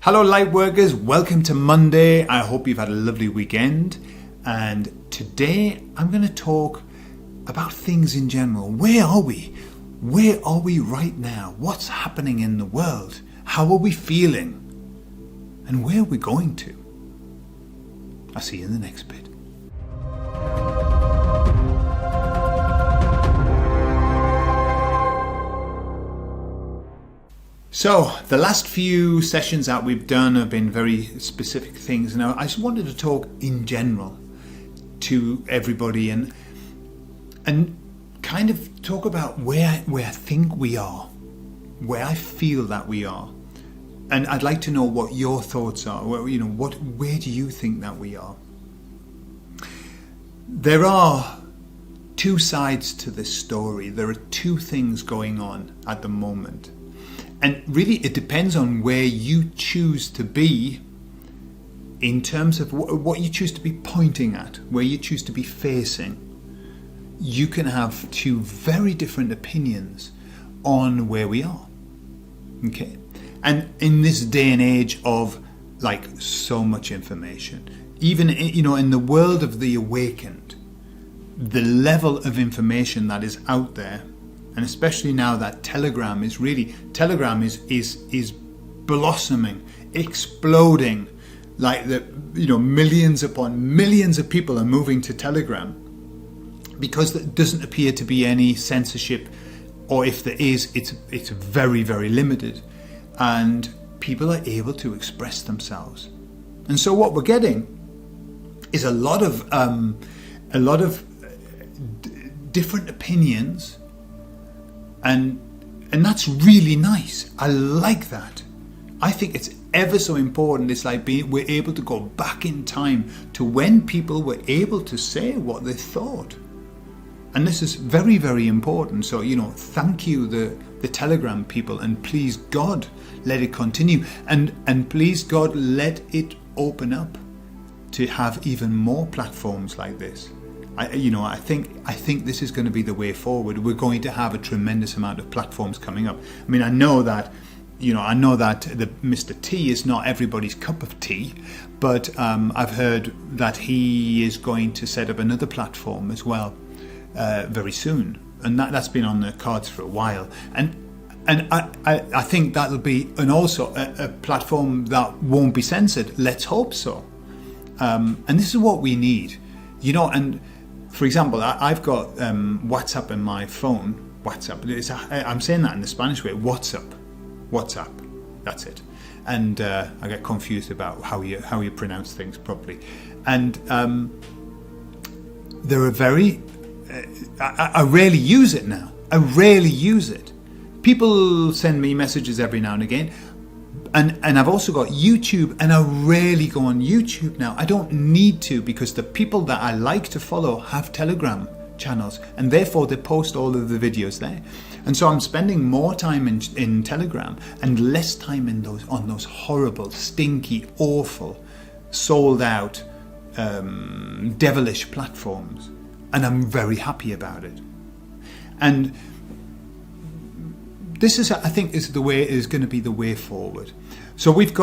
Hello light workers, welcome to Monday. I hope you've had a lovely weekend. And today I'm going to talk about things in general. Where are we? Where are we right now? What's happening in the world? How are we feeling? And where are we going to? I'll see you in the next bit. So, the last few sessions that we've done have been very specific things. Now, I just wanted to talk in general to everybody and kind of talk about where I think we are, where I feel that we are. And I'd like to know what your thoughts are. Where do you think that we are? There are two sides to this story. There are two things going on at the moment. And really, it depends on where you choose to be in terms of what you choose to be pointing at, where you choose to be facing. You can have two very different opinions on where we are. Okay? And in this day and age of so much information, even in the world of the awakened, the level of information that is out there, and especially now that Telegram is blossoming, exploding, millions upon millions of people are moving to Telegram because there doesn't appear to be any censorship, or if there is, it's very, very limited, and people are able to express themselves. And so what we're getting is a lot of different opinions. And that's really nice. I like that. I think it's ever so important. It's like we're able to go back in time to when people were able to say what they thought. And this is very, very important. So, thank you, the Telegram people, and please God, let it continue. And please God, let it open up to have even more platforms like this. I think this is going to be the way forward. We're going to have a tremendous amount of platforms coming up. I mean, I know that the Mr. T is not everybody's cup of tea, but I've heard that he is going to set up another platform as well very soon, and that's been on the cards for a while. And I think that'll be also a platform that won't be censored. Let's hope so. And this is what we need, and. For example, I've got WhatsApp in my phone. WhatsApp. I'm saying that in the Spanish way. WhatsApp. That's it. And I get confused about how you pronounce things properly. And there are I rarely use it now. I rarely use it. People send me messages every now and again. And I've also got YouTube, and I rarely go on YouTube now. I don't need to, because the people that I like to follow have Telegram channels, and therefore they post all of the videos there. And so I'm spending more time in Telegram and less time on those horrible, stinky, awful, sold out, devilish platforms. And I'm very happy about it. And this is, I think, is going to be the way forward. So we've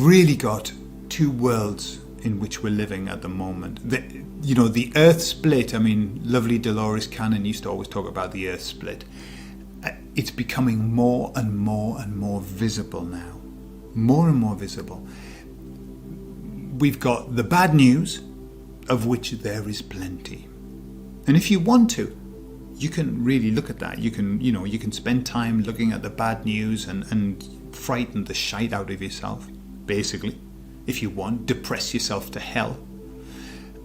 really got two worlds in which we're living at the moment. The Earth split. I mean, lovely Dolores Cannon used to always talk about the Earth split. It's becoming more and more and more visible now. More and more visible. We've got the bad news, of which there is plenty. And if you want to, you can really look at that. You can spend time looking at the bad news and frighten the shite out of yourself, basically, if you want. Depress yourself to hell.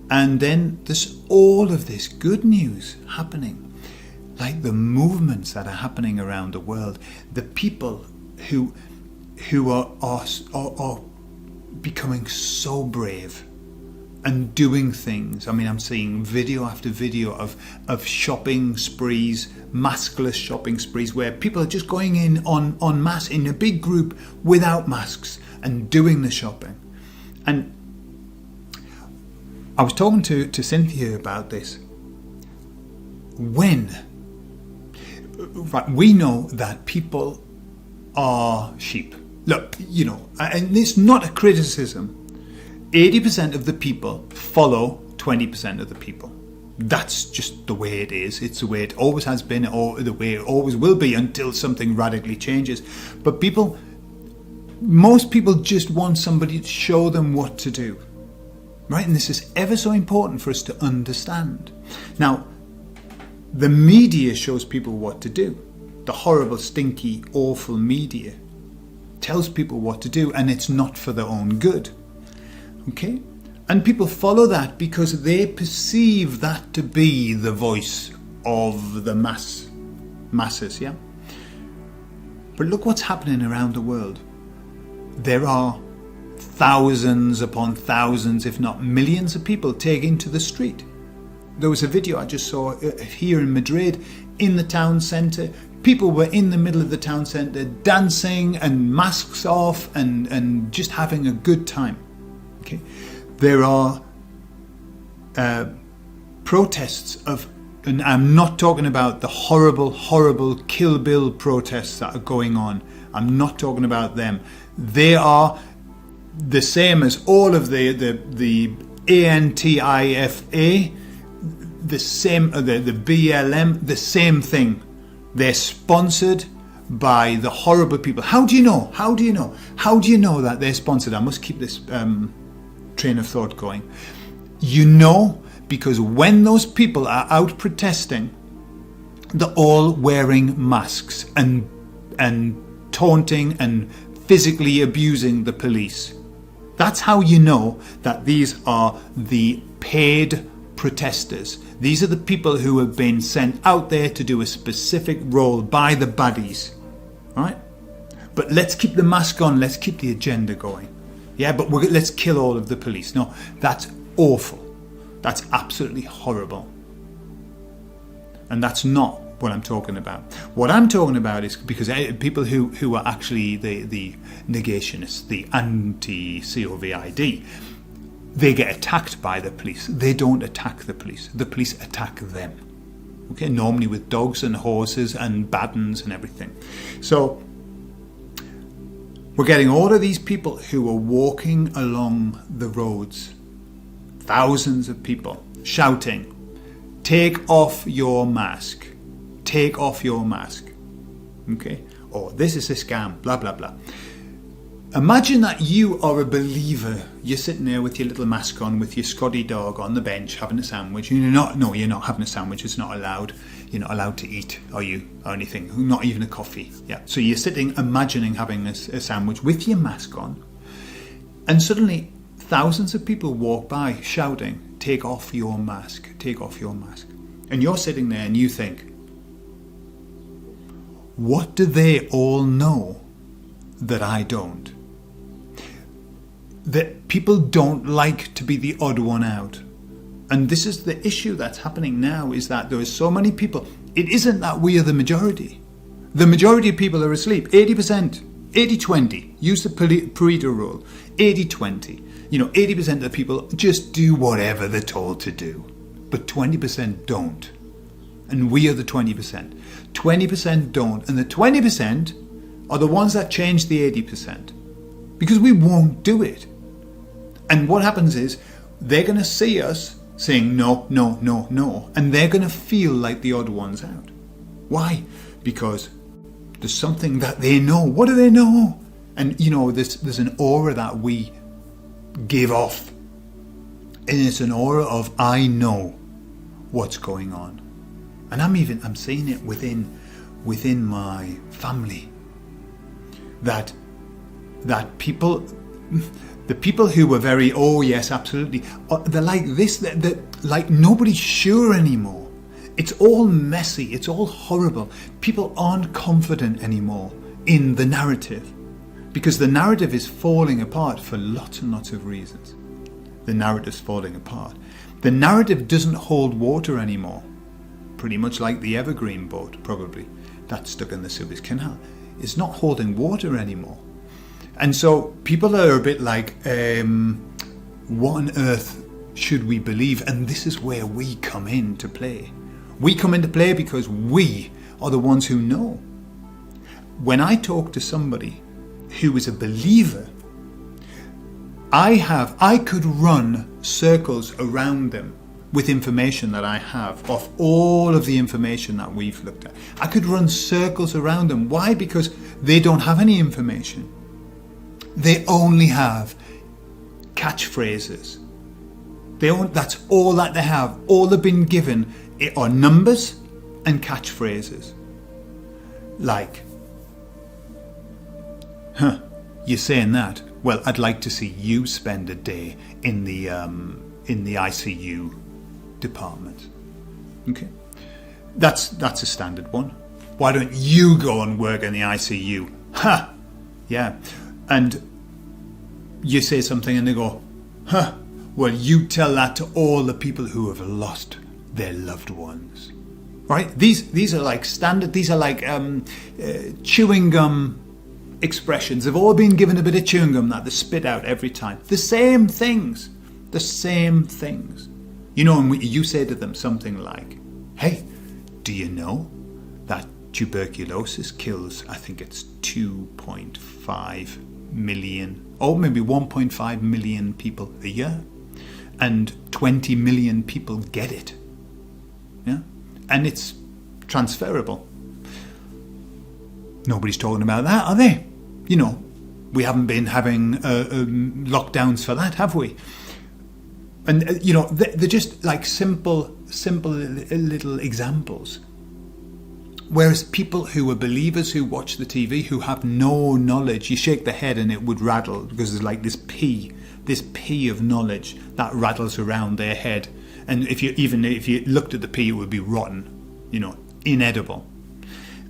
And then there's all of this good news happening, like the movements that are happening around the world, the people who are becoming so brave and doing things. I mean, I'm seeing video after video of shopping sprees, maskless shopping sprees, where people are just going in en masse in a big group without masks and doing the shopping. And I was talking to Cynthia about this. We know that people are sheep. Look, and it's not a criticism. 80% of the people follow 20% of the people. That's just the way it is. It's the way it always has been, or the way it always will be until something radically changes. But most people just want somebody to show them what to do. Right? And this is ever so important for us to understand. Now, the media shows people what to do. The horrible, stinky, awful media tells people what to do, and it's not for their own good. Okay? And people follow that because they perceive that to be the voice of the masses, yeah? But look what's happening around the world. There are thousands upon thousands, if not millions of people taking to the street. There was a video I just saw here in Madrid, in the town centre. People were in the middle of the town centre dancing and masks off and just having a good time. Okay? There are protests and I'm not talking about the horrible, horrible Kill Bill protests that are going on. I'm not talking about them. They are the same as all of the ANTIFA, the same, the BLM, the same thing. They're sponsored by the horrible people. How do you know? How do you know? How do you know that they're sponsored? I must keep this train of thought going. You know, because when those people are out protesting, they're all wearing masks and taunting and physically abusing the police. That's how you know that these are the paid protesters. These are the people who have been sent out there to do a specific role by the baddies. Right? But let's keep the mask on, let's keep the agenda going. Yeah, but let's kill all of the police. No, that's awful. That's absolutely horrible. And that's not what I'm talking about. What I'm talking about is because people who are actually the negationists, the anti-COVID, they get attacked by the police. They don't attack the police. The police attack them. Okay, normally with dogs and horses and batons and everything. So we're getting all of these people who are walking along the roads, thousands of people shouting, "Take off your mask. Take off your mask." Okay? Or this is a scam, blah, blah, blah. Imagine that you are a believer. You're sitting there with your little mask on, with your Scotty dog on the bench, having a sandwich. You're not having a sandwich. It's not allowed. You're not allowed to eat, are you? Or anything. Not even a coffee. Yeah. So you're sitting, imagining having a sandwich with your mask on. And suddenly, thousands of people walk by shouting, "Take off your mask. Take off your mask." And you're sitting there and you think, what do they all know that I don't? That people don't like to be the odd one out. And this is the issue that's happening now, is that there are so many people. It isn't that we are the majority. The majority of people are asleep. 80%, 80-20. Use the Pareto rule. 80-20. 80% of the people just do whatever they're told to do. But 20% don't. And we are the 20%. 20% don't. And the 20% are the ones that change the 80%. Because we won't do it. And what happens is, they're going to see us saying no, no, no, no. And they're going to feel like the odd ones out. Why? Because there's something that they know. What do they know? And, there's an aura that we give off. And it's an aura of, I know what's going on. And I'm seeing it within my family. That people, the people who were very, oh yes, absolutely, they're like this, they're like nobody's sure anymore. It's all messy, it's all horrible. People aren't confident anymore in the narrative. Because the narrative is falling apart for lots and lots of reasons. The narrative's falling apart. The narrative doesn't hold water anymore. Pretty much like the Evergreen boat, probably, that's stuck in the Suez Canal. It's not holding water anymore. And so people are a bit like, what on earth should we believe? And this is where we come into play. We come into play because we are the ones who know. When I talk to somebody who is a believer, I could run circles around them with information that I have of all of the information that we've looked at. I could run circles around them. Why? Because they don't have any information. They only have catchphrases. That's all that they have. All they've been given are numbers and catchphrases. Like, you're saying that? Well, I'd like to see you spend a day in the ICU department. Okay, that's a standard one. Why don't you go and work in the ICU? Ha! Yeah, and you say something and they go, huh? Well, you tell that to all the people who have lost their loved ones. Right? These are like standard. These are like chewing gum expressions. They've all been given a bit of chewing gum that they spit out every time. The same things. The same things. You know, and you say to them something like, hey, do you know that tuberculosis kills, I think it's 2.5 million, or maybe 1.5 million people a year, and 20 million people get it. Yeah? And it's transferable. Nobody's talking about that, are they? You know, we haven't been having lockdowns for that, have we? And, you know, they're just like simple little examples. Whereas people who are believers who watch the TV, who have no knowledge, you shake the head and it would rattle because there's like this pea of knowledge that rattles around their head. And if you looked at the pea, it would be rotten, you know, inedible.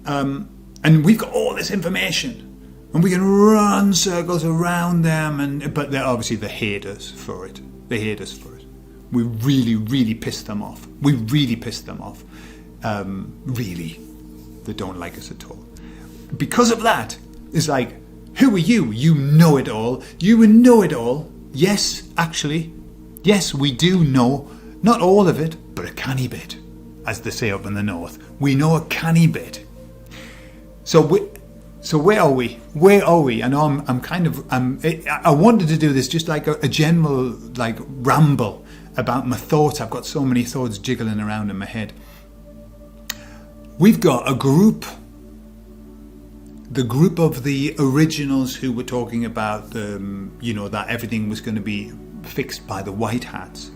And we've got all this information. And we can run circles around them, but they're obviously the haters for it. They hate us for it. We really, really piss them off. Really, they don't like us at all. Because of that, it's like, who are you? You know it all. You know it all. Yes, actually. Yes, we do know. Not all of it, but a canny bit, as they say up in the north. We know a canny bit. So where are we? Where are we? And I wanted to do this just like a general like ramble about my thoughts. I've got so many thoughts jiggling around in my head. We've got a group, the group of the originals who were talking about, that everything was going to be fixed by the white hats.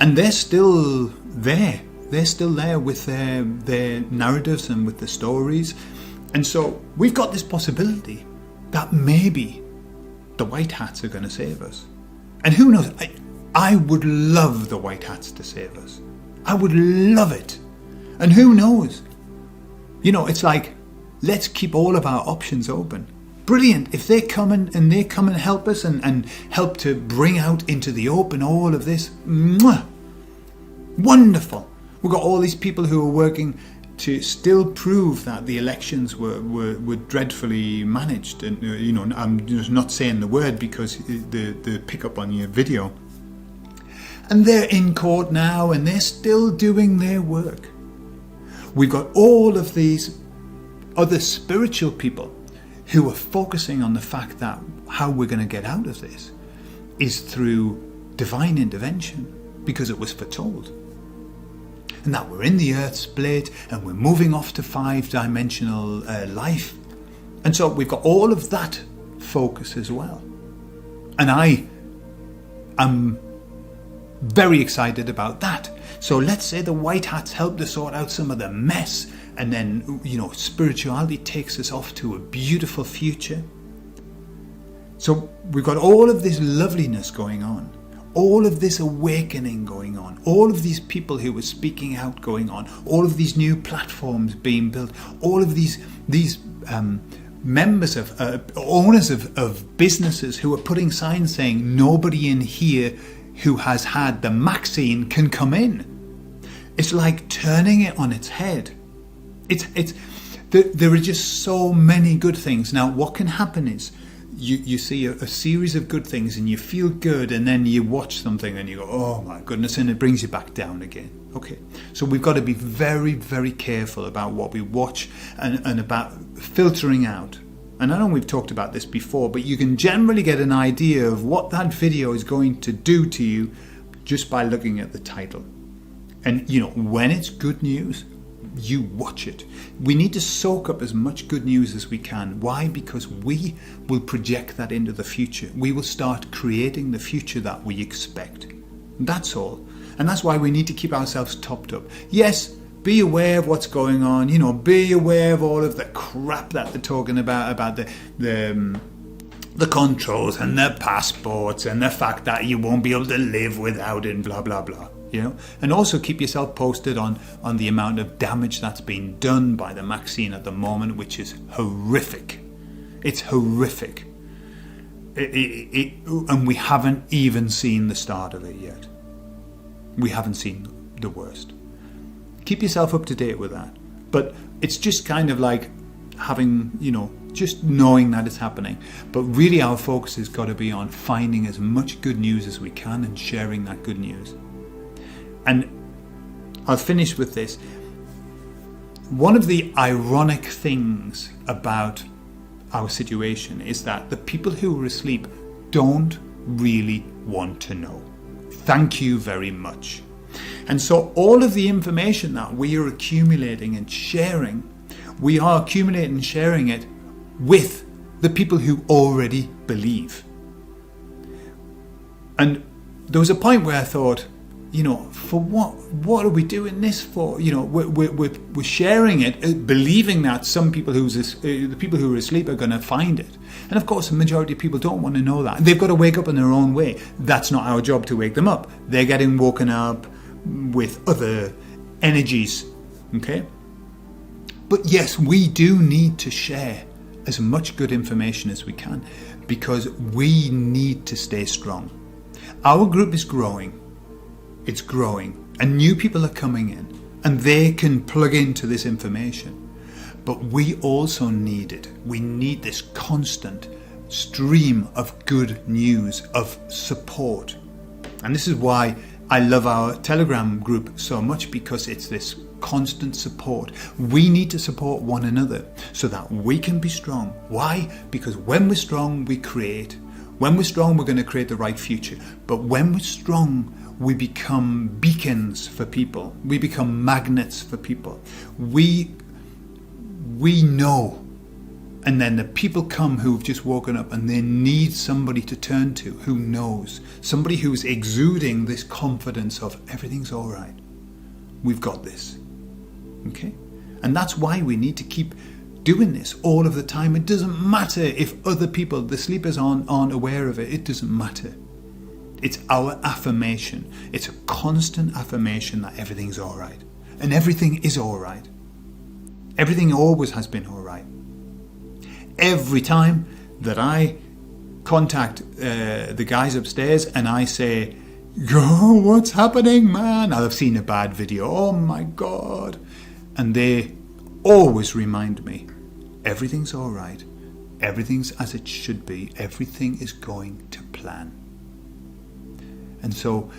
And they're still there. They're still there with their narratives and with the stories. And so we've got this possibility that maybe the white hats are going to save us. And who knows? I would love the white hats to save us. I would love it. And who knows? You know, it's like, let's keep all of our options open. Brilliant. If they come and help us and help to bring out into the open all of this, wonderful. We've got all these people who are working to still prove that the elections were dreadfully managed. And, I'm just not saying the word because the pick up on your video. And they're in court now and they're still doing their work. We've got all of these other spiritual people who are focusing on the fact that how we're going to get out of this is through divine intervention because it was foretold. And that we're in the earth split and we're moving off to 5-dimensional life. And so we've got all of that focus as well. And I am very excited about that. So let's say the white hats help to sort out some of the mess, and then, spirituality takes us off to a beautiful future. So we've got all of this loveliness going on, all of this awakening going on, all of these people who are speaking out going on, all of these new platforms being built, all of these members of owners of businesses who are putting signs saying nobody in here who has had the vaccine can come in. It's like turning it on its head. There are just so many good things. Now, what can happen is you see a series of good things and you feel good, and then you watch something and you go, oh my goodness, and it brings you back down again. Okay, so we've got to be very, very careful about what we watch and about filtering out and I know we've talked about this before, but you can generally get an idea of what that video is going to do to you just by looking at the title. And when it's good news, you watch it. We need to soak up as much good news as we can. Why? Because we will project that into the future. We will start creating the future that we expect. That's all. And that's why we need to keep ourselves topped up. Yes, be aware of what's going on. Be aware of all of the crap that they're talking about the controls and the passports and the fact that you won't be able to live without it and blah, blah, blah. And also keep yourself posted on the amount of damage that's been done by the vaccine at the moment, which is horrific. It's horrific. And we haven't even seen the start of it yet. We haven't seen the worst. Keep yourself up to date with that. But it's just kind of like having, just knowing that it's happening. But really our focus has got to be on finding as much good news as we can and sharing that good news. And I'll finish with this. One of the ironic things about our situation is that the people who are asleep don't really want to know. Thank you very much. And so all of the information that we are accumulating and sharing, we are accumulating and sharing it with the people who already believe. And there was a point where I thought, for what are we doing this for? We're sharing it, believing that some people the people who are asleep are going to find it. And of course, the majority of people don't want to know that. They've got to wake up in their own way. That's not our job to wake them up. They're getting woken up with other energies. Okay? But yes, we do need to share as much good information as we can because we need to stay strong. Our group is growing. It's growing and new people are coming in and they can plug into this information. But we also need it. We need this constant stream of good news, of support. And this is why I love our Telegram group so much, because it's this constant support. We need to support one another so that we can be strong. Why? Because when we're strong, we create. When we're strong, we're going to create the right future. But when we're strong, we become beacons for people. We become magnets for people. We know. And then the people come who've just woken up and they need somebody to turn to who knows. Somebody who's exuding this confidence of everything's all right. We've got this. Okay? And that's why we need to keep doing this all of the time. It doesn't matter if other people, the sleepers, aren't aware of it. It doesn't matter. It's our affirmation. It's a constant affirmation that everything's all right. And everything is all right. Everything always has been all right. Every time that I contact the guys upstairs and I say, "Oh, what's happening, man? I've seen a bad video. Oh my God." And they always remind me, everything's all right. Everything's as it should be. Everything is going to plan. And so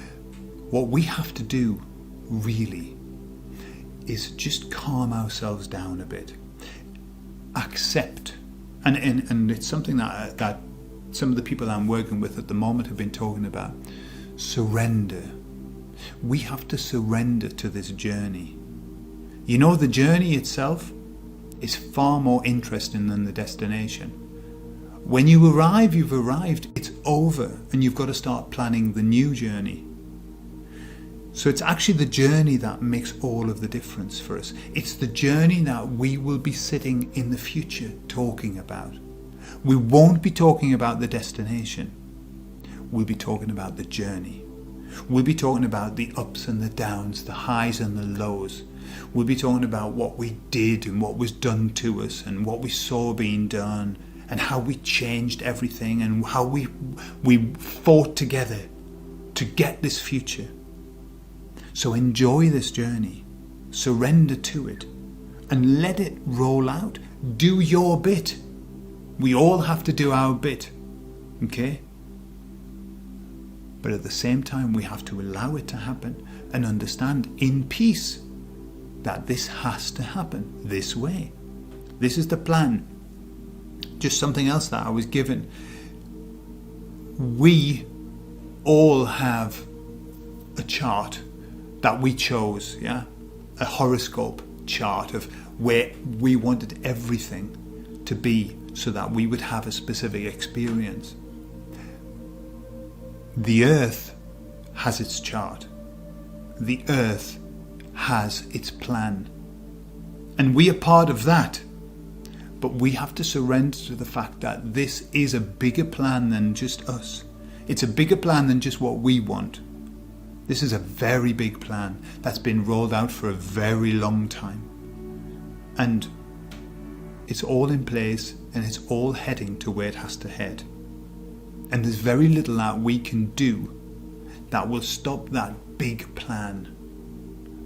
what we have to do really is just calm ourselves down a bit. Accept. And it's something that some of the people I'm working with at the moment have been talking about. Surrender. We have to surrender to this journey. The journey itself is far more interesting than the destination. When you arrive, you've arrived. It's over. And you've got to start planning the new journey. So it's actually the journey that makes all of the difference for us. It's the journey that we will be sitting in the future talking about. We won't be talking about the destination. We'll be talking about the journey. We'll be talking about the ups and the downs, the highs and the lows. We'll be talking about what we did and what was done to us and what we saw being done and how we changed everything and how we fought together to get this future. So enjoy this journey, surrender to it, and let it roll out. Do your bit. We all have to do our bit, okay? But at the same time, we have to allow it to happen and understand in peace that this has to happen this way. This is the plan. just something else that I was given. We all have a chart that we chose, yeah? A horoscope chart of where we wanted everything to be so that we would have a specific experience. The earth has its chart. The earth has its plan. And we are part of that. But we have to surrender to the fact that this is a bigger plan than just us. It's a bigger plan than just what we want. This is a very big plan that's been rolled out for a very long time. And it's all in place and it's all heading to where it has to head. And there's very little that we can do that will stop that big plan.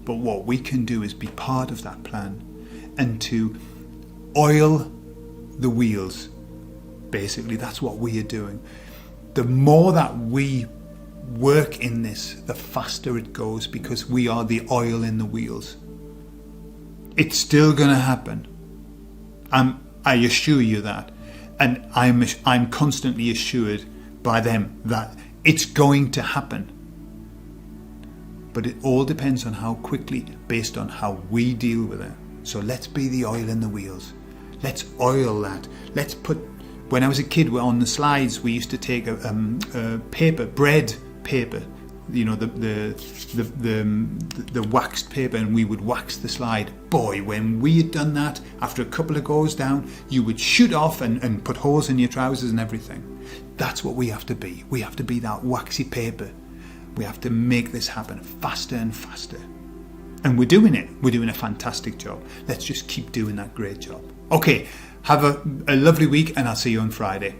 But what we can do is be part of that plan and to oil the wheels. Basically, that's what we are doing. The more that we work in this, the faster it goes, because we are the oil in the wheels. It's still going to happen. I assure you that. And I'm constantly assured by them that it's going to happen. But it all depends on how quickly, based on how we deal with it. So let's be the oil in the wheels. Let's oil that. Let's put. When I was a kid, on the slides we used to take a paper, bread paper, the waxed paper, and we would wax the slide. Boy, when we had done that, after a couple of goes down, you would shoot off and put holes in your trousers and everything. That's what we have to be. We have to be that waxy paper. We have to make this happen faster and faster. And we're doing it. We're doing a fantastic job. Let's just keep doing that great job. Okay, have a lovely week, and I'll see you on Friday.